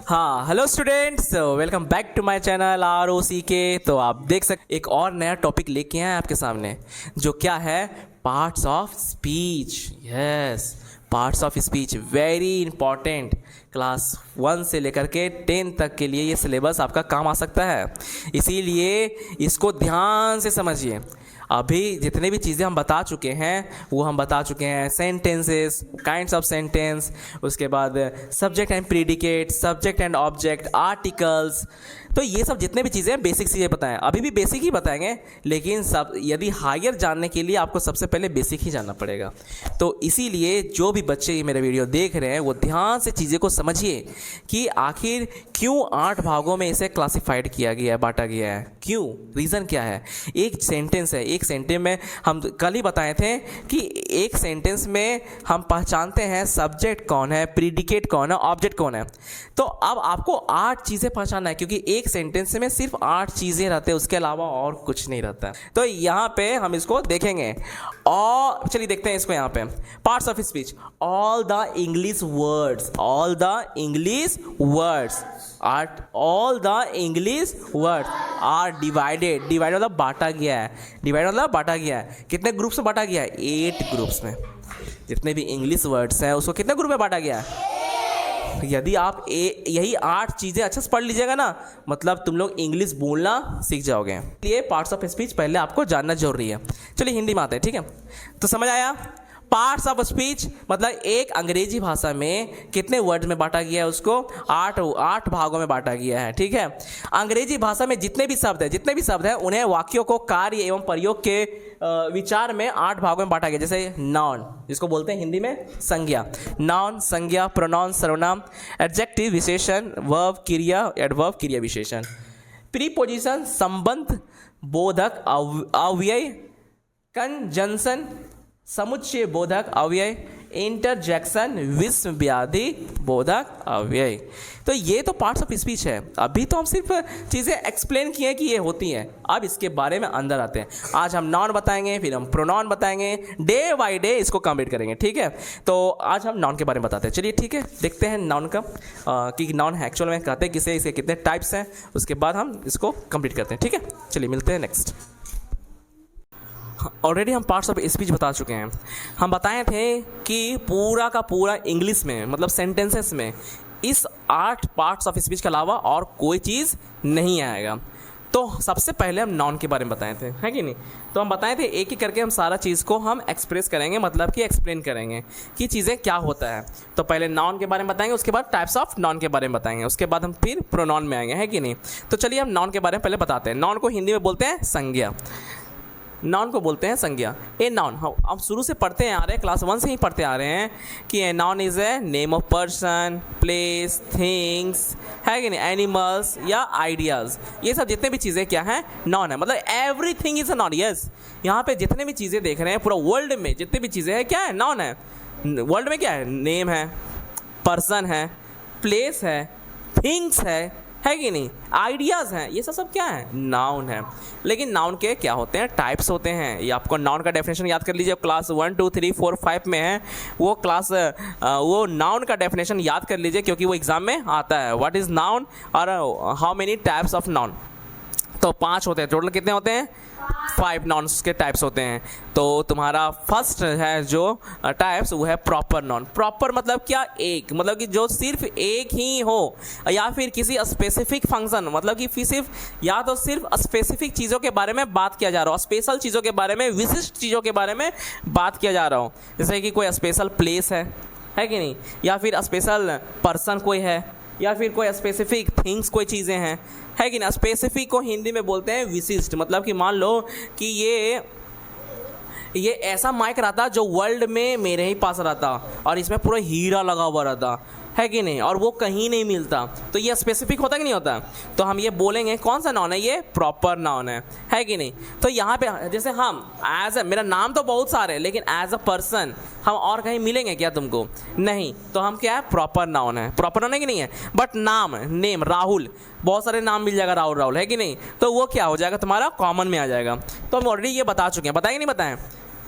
हाँ, hello students, welcome back to my channel ROCK। तो आप देख सकते एक और नया टॉपिक लेके आए हैं आपके सामने, जो क्या है, parts of speech. Yes, parts of speech very important. Class 1 से लेकर के 10 तक के लिए ये सिलेबस आपका काम आ सकता है, इसीलिए इसको ध्यान से समझिए। अभी जितने भी चीज़ें हम बता चुके हैं वो हम बता चुके हैं, सेंटेंसेस, काइंड्स ऑफ सेंटेंस, उसके बाद subject and predicate, subject and object, articles. तो ये सब जितने भी चीज़ें हैं बेसिक चीज़ें बताएं, अभी भी बेसिक ही बताएंगे, लेकिन सब यदि हायर जानने के लिए आपको सबसे पहले बेसिक ही जानना पड़ेगा। तो इसीलिए जो भी बच्चे ये मेरे वीडियो देख रहे हैं वो ध्यान से चीज़ें को समझिए कि आखिर क्यों 8 भागों में इसे क्लासिफाइड किया गया है, बांटा गया है, क्यों, रीज़न क्या है। एक सेंटेंस है, एक सेंटेंस में हम कल ही बताए थे कि एक सेंटेंस में हम पहचानते हैं सब्जेक्ट कौन है, प्रीडिकेट कौन है, ऑब्जेक्ट कौन है। तो अब आपको 8 चीज़ें पहचानना है, क्योंकि एक सेंटेंस में सिर्फ 8 चीज़ें रहते हैं, उसके अलावा और कुछ नहीं रहता। तो यहाँ पे हम इसको देखेंगे और चलिए देखते हैं इसको। यहाँ पे parts of speech, all the English words, all the English words all the English words are divided, divide मतलब बांटा गया है, डिवाइड मतलब बांटा गया है। कितने ग्रुप्स में बांटा गया है? 8 ग्रुप्स में। जितने भी इंग्लिश वर्ड्स हैं उसको कितने ग्रुप में बांटा गया है? यदि आप यही 8 चीज़ें अच्छे से पढ़ लीजिएगा ना, मतलब तुम लोग इंग्लिश बोलना सीख जाओगे। ये पार्ट्स ऑफ स्पीच पहले आपको जानना जरूरी है। चलिए हिंदी में आते हैं, ठीक है? तो समझ आया? पार्ट्स ऑफ स्पीच मतलब एक अंग्रेजी भाषा में कितने वर्ड में बांटा गया है, उसको 8 भागों में बांटा गया है, ठीक है? अंग्रेजी भाषा में जितने भी शब्द हैं उन्हें वाक्यों को कार्य एवं प्रयोग के विचार में 8 भागों में बांटा गया। जैसे नाउन, जिसको बोलते हैं हिंदी में संज्ञा, नाउन संज्ञा, प्रोनाउन सर्वनाम, एडजेक्टिव विशेषण, वर्ब क्रिया, एडवर्ब क्रिया विशेषण, प्रीपोजिशन संबंध बोधक अव्यय, कंजंक्शन समुच्चय बोधक अव्यय, इंटरजेक्शन विश्व व्याधि बोधक अव्यय। तो ये तो पार्ट्स ऑफ स्पीच है। अभी तो हम सिर्फ चीज़ें एक्सप्लेन किए कि ये होती हैं, अब इसके बारे में अंदर आते हैं। आज हम नाउन बताएंगे, फिर हम प्रोनाउन बताएंगे, डे बाय डे इसको कंप्लीट करेंगे, ठीक है? तो आज हम नाउन के बारे में बताते हैं। चलिए ठीक है, देखते हैं नाउन का कि नाउन एक्चुअल में कहते हैं किसे, इसके कितने टाइप्स हैं, उसके बाद हम इसको कंप्लीट करते हैं, ठीक है? चलिए मिलते हैं नेक्स्ट। ऑलरेडी हम पार्ट्स ऑफ स्पीच बता चुके हैं। हम बताए थे कि पूरा का पूरा इंग्लिश में मतलब सेंटेंसेस में इस 8 पार्ट्स ऑफ स्पीच के अलावा और कोई चीज़ नहीं आएगा। तो सबसे पहले हम नाउन के बारे में बताए थे, है कि नहीं? तो हम बताए थे एक एक करके हम सारा चीज़ को हम एक्सप्रेस करेंगे, मतलब कि एक्सप्लेन करेंगे कि चीज़ें क्या होता है। तो पहले नाउन के बारे में बताएंगे, उसके बाद टाइप्स ऑफ नाउन के बारे में बताएंगे, उसके बाद हम फिर प्रोनाउन में आएंगे, है कि नहीं? तो चलिए हम नाउन के बारे में पहले बताते हैं। नाउन को हिंदी में बोलते हैं संज्ञा, नाउन को बोलते हैं संज्ञा। ए नाउन हम शुरू से पढ़ते आ रहे हैं, क्लास 1 से ही पढ़ते आ रहे हैं कि a noun is a name of person, place, things, है कि नहीं, एनिमल्स या आइडियाज़। ये सब जितने भी चीज़ें क्या हैं, नाउन है। मतलब everything is a noun. Yes, यहाँ पे जितने भी चीज़ें देख रहे हैं पूरा वर्ल्ड में जितने भी चीज़ें हैं क्या है, नाउन है। वर्ल्ड में क्या है, नेम है, पर्सन है, प्लेस है, थिंग्स है कि नहीं, आइडियाज़ हैं, ये सब क्या है, नाउन है। लेकिन नाउन के क्या होते हैं, टाइप्स होते हैं। ये आपको नाउन का डेफिनेशन याद कर लीजिए, क्लास 1 2 3 4 5 में है वो नाउन का डेफिनेशन याद कर लीजिए, क्योंकि वो एग्जाम में आता है। व्हाट इज़ नाउन और how many types of noun. तो 5 होते हैं टोटल, कितने होते हैं, 5 नाउन्स के टाइप्स होते हैं। तो तुम्हारा फर्स्ट है जो टाइप्स वो है प्रॉपर नाउन। प्रॉपर मतलब क्या, एक, मतलब कि जो सिर्फ एक ही हो, या फिर किसी स्पेसिफिक फंक्शन, मतलब कि सिर्फ या तो सिर्फ स्पेसिफिक चीज़ों के बारे में बात किया जा रहा हो, स्पेशल चीज़ों के बारे में, विशिष्ट चीज़ों के बारे में बात किया जा रहा हो। जैसे कि कोई स्पेशल प्लेस है कि नहीं, या फिर स्पेशल पर्सन कोई है, या फिर कोई स्पेसिफिक थिंग्स कोई चीज़ें हैं, है कि ना। स्पेसिफिक को हिंदी में बोलते हैं विशिष्ट। मतलब कि मान लो कि ये ऐसा माइक रहता जो वर्ल्ड में मेरे ही पास रहता और इसमें पूरा हीरा लगा हुआ रहता, है कि नहीं, और वो कहीं नहीं मिलता, तो ये स्पेसिफिक होता कि नहीं होता। तो हम ये बोलेंगे कौन सा नाउन है, ये प्रॉपर नाउन है कि नहीं। तो यहाँ पे जैसे हम एज ए, मेरा नाम तो बहुत सारे हैं, लेकिन एज अ पर्सन हम और कहीं मिलेंगे क्या तुमको, नहीं। तो हम क्या है, प्रॉपर नाउन है। प्रॉपर नाउन है कि नहीं है। बट नाम, नेम, राहुल, बहुत सारे नाम मिल जाएगा, राहुल राहुल, है कि नहीं। तो वो क्या हो जाएगा, तुम्हारा कॉमन में आ जाएगा। तो हम ऑलरेडी ये बता चुके हैं, बताएंगे नहीं बताएं।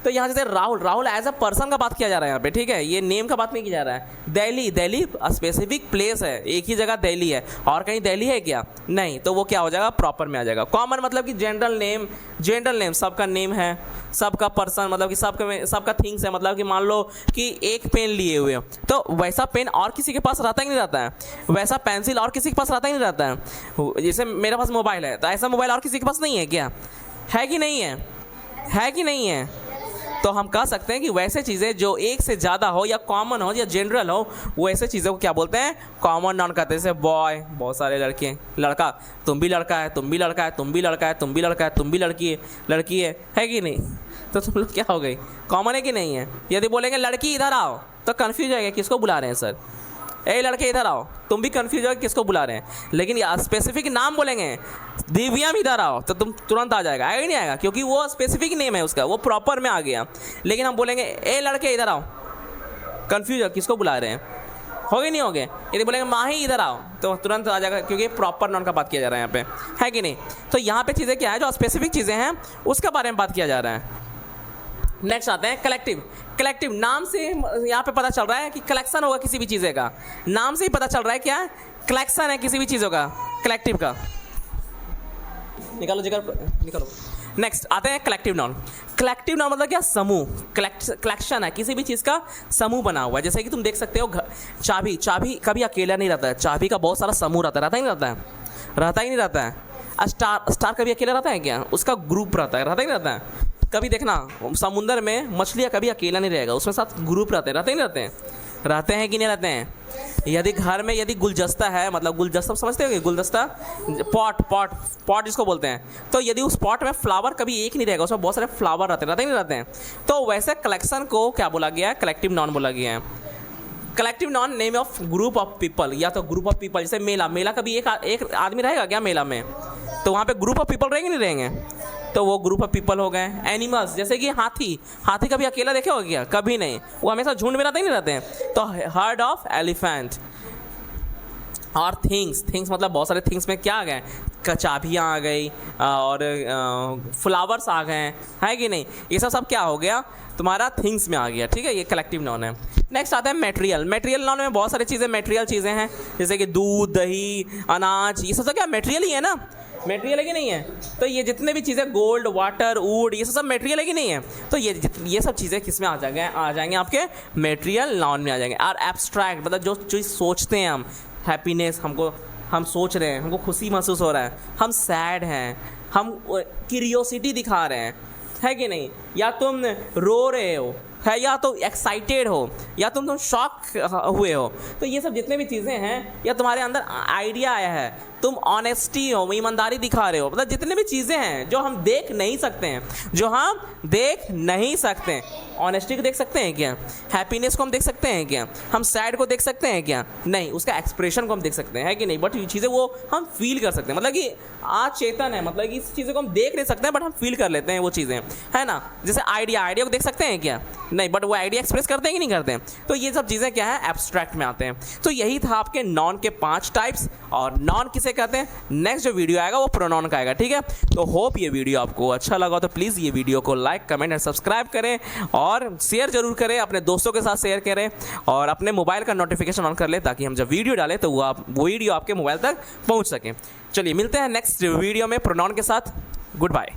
तो यहाँ जैसे Rahul, Rahul as a person का बात किया जा रहा है यहाँ पे, ठीक है, ये नेम का बात नहीं किया जा रहा है। दिल्ली, दिल्ली स्पेसिफिक प्लेस है, एक ही जगह दिल्ली है, और कहीं दिल्ली है क्या? नहीं, तो वो क्या हो जाएगा? प्रॉपर में आ जाएगा। कॉमन मतलब कि जनरल नेम, जनरल नेम सबका नेम है, सबका पर्सन मतलब कि सबका थिंग्स है, मतलब कि मान लो कि एक पेन लिए हुए हो, तो वैसा पेन और किसी के पास रहता ही नहीं रहता है, वैसा पेंसिल और किसी के पास रहता ही नहीं रहता है। जैसे मेरे पास मोबाइल है, तो ऐसा मोबाइल और किसी के पास नहीं है क्या? है कि नहीं है? है कि नहीं है? तो हम कह सकते हैं कि वैसे चीज़ें जो एक से ज़्यादा हो या कॉमन हो या जनरल हो, वो ऐसे चीज़ों को क्या बोलते हैं? कॉमन नाउन कहते हैं। जैसे बॉय, बहुत सारे लड़के, लड़का, तुम भी लड़का है, तुम भी लड़का है, तुम भी लड़का है, तुम भी लड़का है, तुम भी लड़की है कि नहीं? तो तुम लोग क्या हो गई? कॉमन है कि नहीं है? यदि बोलेंगे लड़की इधर आओ तो कन्फ्यूज हो जाएगा, किसको बुला रहे हैं सर? ए लड़के इधर आओ, तुम भी कंफ्यूज हो किसको बुला रहे हैं। लेकिन स्पेसिफिक नाम बोलेंगे, दिव्यम इधर आओ, तो तुम तुरंत आ जाएगा, आएगा ही नहीं आएगा, क्योंकि वो स्पेसिफिक नेम है उसका, वो प्रॉपर में आ गया। लेकिन हम बोलेंगे ए लड़के इधर आओ, कंफ्यूज हो किसको बुला रहे हैं, हो गए नहीं हो गए। यदि बोलेंगे माही इधर आओ, तो तुरंत आ जाएगा, क्योंकि प्रॉपर नाउन का बात किया जा रहा है यहाँ पे, है कि नहीं? तो यहाँ पे चीज़ें क्या है, जो स्पेसिफिक चीज़ें हैं उसके बारे में बात किया जा रहा है। नेक्स्ट आते हैं कलेक्टिव। कलेक्टिव नाम से यहाँ पे पता चल रहा है कि कलेक्शन होगा किसी भी चीज़ें का, नाम से ही पता चल रहा है क्या कलेक्शन है किसी भी चीज़ों का, कलेक्टिव का। निकालो जिगर, निकालो। नेक्स्ट आते हैं कलेक्टिव नाउन। कलेक्टिव नाउन मतलब क्या? समूह, कलेक्शन है किसी भी चीज़ का समूह बना हुआ है। जैसे कि तुम देख सकते हो चाबी, चाबी कभी अकेला नहीं रहता है, चाबी का बहुत सारा समूह रहता है, रहता ही नहीं रहता है, रहता ही नहीं रहता है। स्टार, स्टार कभी अकेला रहता है क्या? उसका ग्रुप रहता है, रहता ही नहीं रहता है। कभी देखना समुंदर में मछलियाँ कभी अकेला नहीं रहेगा, उसमें साथ ग्रुप रहते हैं, रहते ही नहीं रहते हैं, रहते हैं कि नहीं रहते हैं। यदि घर में यदि गुलदस्ता है, मतलब गुलदस्ता समझते हो, गुलदस्ता पॉट, पॉट पॉट जिसको बोलते हैं, तो यदि उस पॉट में फ्लावर कभी एक नहीं रहेगा, उसमें बहुत सारे फ्लावर रहते ही नहीं रहते हैं। तो वैसे कलेक्शन को क्या बोला गया है? कलेक्टिव नाउन बोला गया है। Collective noun name of group of people, या तो ग्रुप ऑफ पीपल। जैसे मेला, मेला कभी एक आदमी रहेगा क्या मेला में? तो वहाँ पे ग्रुप ऑफ पीपल रहेंगे नहीं रहेंगे, तो वो ग्रुप ऑफ पीपल हो गए। एनिमल्स जैसे कि हाथी, हाथी कभी अकेला देखे हो क्या? कभी नहीं, वो हमेशा झुंड में रहते ही नहीं रहते हैं। तो हर्ड ऑफ एलिफेंट। और थिंग्स, थिंग्स मतलब बहुत सारे थिंग्स में क्या आ गए? चाबियाँ आ गई और फ्लावर्स आ गए, है कि नहीं? ये सब क्या हो गया? तुम्हारा थिंग्स में आ गया, ठीक है, ये कलेक्टिव नाउन है। नेक्स्ट आता है मटेरियल। मटेरियल नाउन में बहुत सारी चीज़ें मटेरियल चीज़ें हैं, जैसे कि दूध, दही, अनाज, ये सब क्या मटेरियल ही है ना? मटेरियल है कि नहीं है? तो ये जितने भी चीज़ें, गोल्ड, वाटर, वुड, ये सब मटेरियल है कि नहीं है? तो ये सब चीज़ें किस में आ जाएंगे आपके मटेरियल नाउन में आ जाएंगे। और एब्स्ट्रैक्ट मतलब जो चीज़ सोचते हैं हम, हैप्पीनेस, हम सोच रहे हैं, हमको खुशी महसूस हो रहा है, हम सैड हैं, हम क्यूरियोसिटी दिखा रहे हैं, है कि नहीं? या तुम रो रहे हो, है, या तो एक्साइटेड हो, या तुम शॉक हुए हो, तो ये सब जितने भी चीज़ें हैं, या तुम्हारे अंदर आइडिया आया है, तुम ऑनेस्टी हो, ईमानदारी दिखा रहे हो, मतलब जितने भी चीज़ें हैं जो हम देख नहीं सकते हैं, जो हम देख नहीं सकते हैं। ऑनेस्टी को देख सकते हैं क्या? हैप्पीनेस को हम देख सकते हैं क्या? हम सैड को देख सकते हैं क्या? नहीं, उसका एक्सप्रेशन को हम देख सकते हैं, है कि नहीं? बट ये चीज़ें वो हम फील कर सकते हैं, मतलब कि आज चेतन है, मतलब कि इस चीज़ों को हम देख नहीं सकते हैं, बट हम फील कर लेते हैं वो चीज़ें, है ना? जैसे आइडिया को देख सकते हैं क्या? नहीं, बट वो आइडिया एक्सप्रेस करते हैं कि नहीं करते हैं? तो ये सब चीज़ें क्या है? एब्स्ट्रैक्ट में आते हैं। तो यही था आपके नॉन के 5 टाइप्स। और नॉन किसे कहते हैं, नेक्स्ट जो वीडियो आएगा वो प्रोनाउन का आएगा, ठीक है? तो होप ये वीडियो आपको अच्छा लगा, तो प्लीज़ ये वीडियो को लाइक, कमेंट एंड सब्सक्राइब करें, और शेयर जरूर करें, अपने दोस्तों के साथ शेयर करें, और अपने मोबाइल का नोटिफिकेशन ऑन कर लें, ताकि हम जब वीडियो डालें तो वो वीडियो आपके मोबाइल तक पहुँच सके। चलिए मिलते हैं नेक्स्ट वीडियो में प्रोनाउन के साथ। Good bye.